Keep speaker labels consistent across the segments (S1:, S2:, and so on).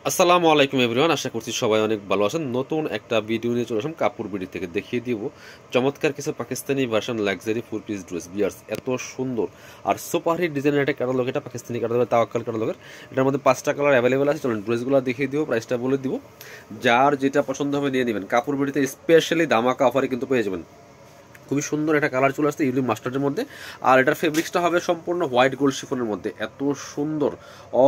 S1: আসসালামু আলাইকুম এভরিওয়ান, আশা করছি সবাই অনেক ভালো আছেন। নতুন একটা ভিডিও নিয়ে চলে আসলাম কাপড় বিডি থেকে। দেখিয়ে দিব চমৎকার কিছু Pakistani version luxury full piece dress. বিয়ার্স এত সুন্দর আর সুপারহিট ডিজাইনের একটা ক্যাটালগ, এটা পাকিস্তানি ক্যাটালগ, তাওয়াক্কাল ক্যাটালগের। এটার মধ্যে 5টা কালার অ্যাভেলেবেল আছে। চলুন ড্রেসগুলো দেখিয়ে দিব, প্রাইসটা বলে দিব, যার যেটা পছন্দ হবে নিয়ে নেবেন। কাপড় বিডিতে স্পেশালি ধামাকা অফারে কিন্তু পেয়ে যাবেন। খুবই সুন্দর একটা কালার চলে আসছে ইউলি মাস্টার্ডের মধ্যে। আর এটার ফেব্রিক্সটা হবে সম্পূর্ণ হোয়াইট গোল্ড শিফনের মধ্যে। এত সুন্দর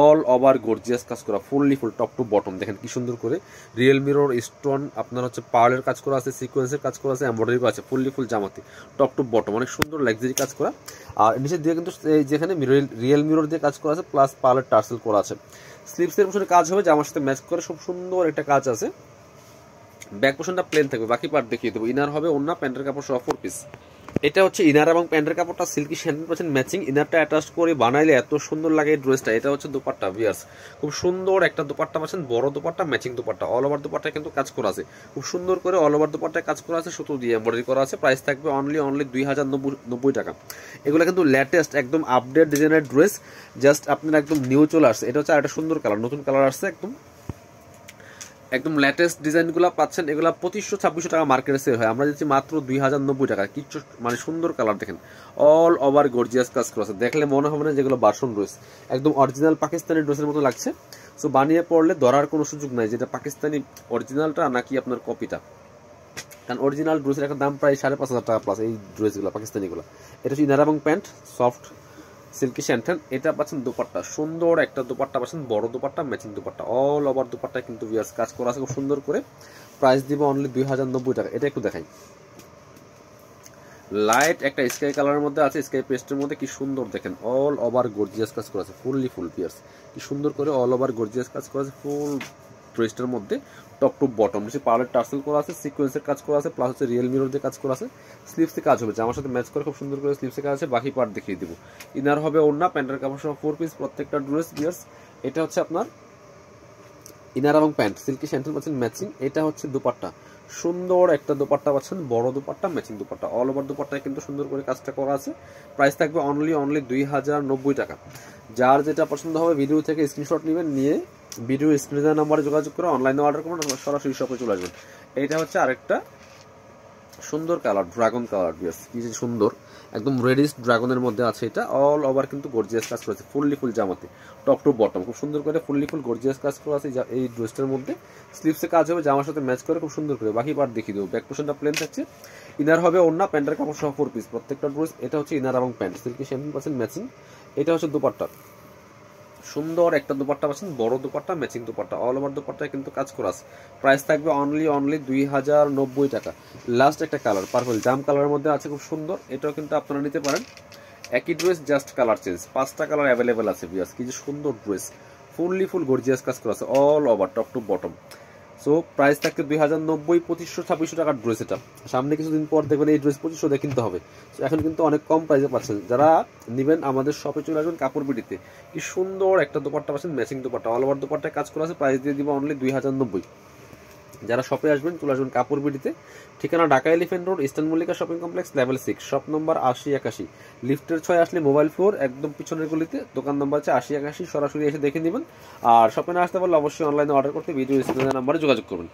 S1: অল ওভার গর্জিয়াস কাজ করা, fully full top to bottom. দেখেন কি সুন্দর করে রিয়েল মিরর স্টোন, আপনার হচ্ছে পার্লের কাজ করা আছে, সিকোয়েন্সের কাজ করা আছে, এমব্রয়ডারি করা আছে, ফুললি ফুল জামাতে টপ টু বটম। অনেক সুন্দর লাক্সারি কাজ করা। আর নিচের দিয়ে কিন্তু যেখানে রিয়েল মিরর দিয়ে কাজ করা আছে, প্লাস পার্লের টার্সেল করা আছে। স্লিভসের পিছনে কাজ হবে জামার সাথে ম্যাচ করে, খুব সুন্দর একটা কাজ আছে। ব্যাক পোর্শনটা প্লেন থাকবে, বাকি পার্ট দেখিয়ে দেবো। ইনার হবে ওন্না, প্যান্টের কাপড় সহ 4 পিস। এটা হচ্ছে ইনার এবং প্যান্টের কাপড়টা সিল্কি 100% ম্যাচিং। ইনারটা অ্যাটাচ করে বানাইলে এত সুন্দর লাগে এই ড্রেসটা। এটা হচ্ছে দোপাট্টা ভিউয়ার্স, খুব সুন্দর একটা দোপাট্টা পাচ্ছেন, বড় dupatta, matching dupatta. All over dupatta কিন্তু কাজ করা আছে, খুব সুন্দর করে অল ওভার দোপাট্টায় কাজ করা আছে, সুতো দিয়ে এমব্রয়ডারি করা আছে। প্রাইস থাকবে অনলি 2090 টাকা। এগুলো কিন্তু লেটেস্ট একদম আপডেট ডিজাইনের ড্রেস, জাস্ট আপনার একদম নিউ চলে আসছে। এটা হচ্ছে একটা সুন্দর কালার, নতুন কালার আসছে, একদম একদম লেটেস্ট ডিজাইনগুলো পাচ্ছেন। এগুলো 2500-2600 টাকা মার্কেটে সেল হয়, আমরা দিচ্ছি মাত্র 2090 টাকা। কিছু মানে সুন্দর কালার দেখেন, অল ওভার গর্জিয়াস কাজ করা আছে। দেখলে মনে হবে না যেগুলো ভার্সন ড্রেস, একদম অরিজিনাল পাকিস্তানি ড্রেসের মতো লাগছে। সো বানিয়ে পড়লে ধরার কোনো সুযোগ নাই যেটা পাকিস্তানি অরিজিনালটা নাকি আপনার কপিটা। কারণ অরিজিনাল ড্রেসের একটা দাম প্রায় 5500 টাকা প্লাস এই ড্রেসগুলো পাকিস্তানিগুলো। এটা হচ্ছে ইনার এবং প্যান্ট, সফট সিল্কি শ্যান্টেন। এটা পাচ্ছেন দোপাট্টা, সুন্দর একটা দোপাট্টা পাচ্ছেন, বড় dupatta, matching dupatta. All over dupatta কিন্তু ভিউয়ার্স কাজ করা আছে খুব সুন্দর করে। প্রাইস দিব অনলি 2090 টাকা। এটা একটু দেখাই, লাইট একটা স্কাই কালারের মধ্যে আছে, স্কাই পেস্টের মধ্যে। কি সুন্দর দেখেন, অল ওভার গর্জিয়াস কাজ করা আছে, ফুললি ফুল ভিউয়ার্স। কি সুন্দর করে অল ওভার গর্জিয়াস কাজ করা আছে ফুল ড্রেসটার মধ্যে, টপ টু বটম। নিচে পার্লের টার্সেল করা আছে, সিকোয়েন্সের কাজ করা আছে, প্লাস হচ্ছে রিয়েল মিরর দিয়ে কাজ করা আছে। স্লিভসে কাজ হবে জামার সাথে ম্যাচ করে, খুব সুন্দর করে স্লিভসে কাজ আছে। বাকি পার্ট দেখিয়ে দিব। ইনার হবে ওড়না, প্যান্টের কাপড় সহ 4 পিস প্রত্যেকটা ড্রেস ভিউয়ার্স। এটা হচ্ছে আপনার ইনার এবং প্যান্ট, সিল্কি স্যান্ডেল পাচ্ছেন ম্যাচিং। এটা হচ্ছে দুপাট্টা, সুন্দর একটা দুপাট্টা পাচ্ছেন, বড় dupatta, matching dupatta. All over দুপাট্টায় কিন্তু সুন্দর করে কাজটা করা আছে। প্রাইস থাকবে অনলি 2090 টাকা। যার যেটা পছন্দ হবে ভিডিও থেকে স্ক্রিনশট নেবেন, নিয়ে ভিডিও স্ক্রিনে দেওয়া নাম্বারে যোগাযোগ করে অনলাইনে অর্ডার করবেন, সরাসরি শপে চলে আসবেন। এইটা হচ্ছে আরেকটা সুন্দর কালার, ড্রাগন কালার। বিয়াস কি যে সুন্দর, একদম রেডিশ ড্রাগনের মধ্যে আছে। এটা অল ওভার কিন্তু গর্জিয়াস কাজ করেছে, ফুললি ফুল জামাতে টপ টু বটম। খুব সুন্দর করে ফুললি ফুল গর্জিয়াস কাজ করা আছে এই ড্রেসটার মধ্যে। স্লিভসে কাজ হবে জামার সাথে ম্যাচ করে, খুব সুন্দর করে। বাকি পার্ট দেখিয়ে দেবো। ব্যাক পোর্শনটা প্লেন থাকছে। ইনার হবে ওড়না, প্যান্টের কাপড় সহ 4 পিস প্রত্যেকটা ড্রেস। এটা হচ্ছে ইনার এবং প্যান্ট, সিল্কি 70% ম্যাচিং। এটা হচ্ছে দুপাট্টা, সুন্দর একটা দুপাট্টা পাচ্ছেন, বড় dupatta, matching dupatta. All over দুপাট্টায় কিন্তু কাজ করা আছে। প্রাইস থাকবে অনলি 2090 টাকা। লাস্ট একটা কালার পার্পল জাম কালারের মধ্যে আছে, খুব সুন্দর। এটাও কিন্তু আপনারা নিতে পারেন। একই ড্রেস, জাস্ট কালার চেঞ্জ। 5টা কালার অ্যাভেলেবেল আছে বিয়াস। কি যে সুন্দর ড্রেস, ফুললি ফুল গর্জিয়াস কাজ করা আছে all over top to bottom. So price থাকবে 2090, 2500-2600 টাকার ড্রেস। এটা সামনে কিছুদিন পর দেখবেন এই ড্রেস 2500 দিয়ে কিনতে হবে। সো এখন কিন্তু অনেক কম প্রাইসে পাচ্ছেন। যারা নেবেন আমাদের শপে চলে আসবেন কাপড় বিডিতে। কি সুন্দর একটা দোপাট্টা পাচ্ছেন, ম্যাচিং দোপাট্টা, অল ওভার দোপাট্টায় কাজ করা আছে। প্রাইস দিয়ে দিব অনলি 2090। যারা শপে আসবেন চলে আসবেন কাপড় বিডিতে। ঠিকানা Dhaka elephant road, eastern Mallika shopping complex, level 6, shop number 8081। লিফটের 6 আসলে মোবাইল ফ্লোর একদম পিছনের গলিতে, দোকান নম্বর হচ্ছে 8081। সরাসরি এসে দেখে নেবেন। আর শপে না আসতে পারলে অবশ্যই অনলাইনে অর্ডার করতে ভিডিও স্ক্রিনের নাম্বারে যোগাযোগ করবেন।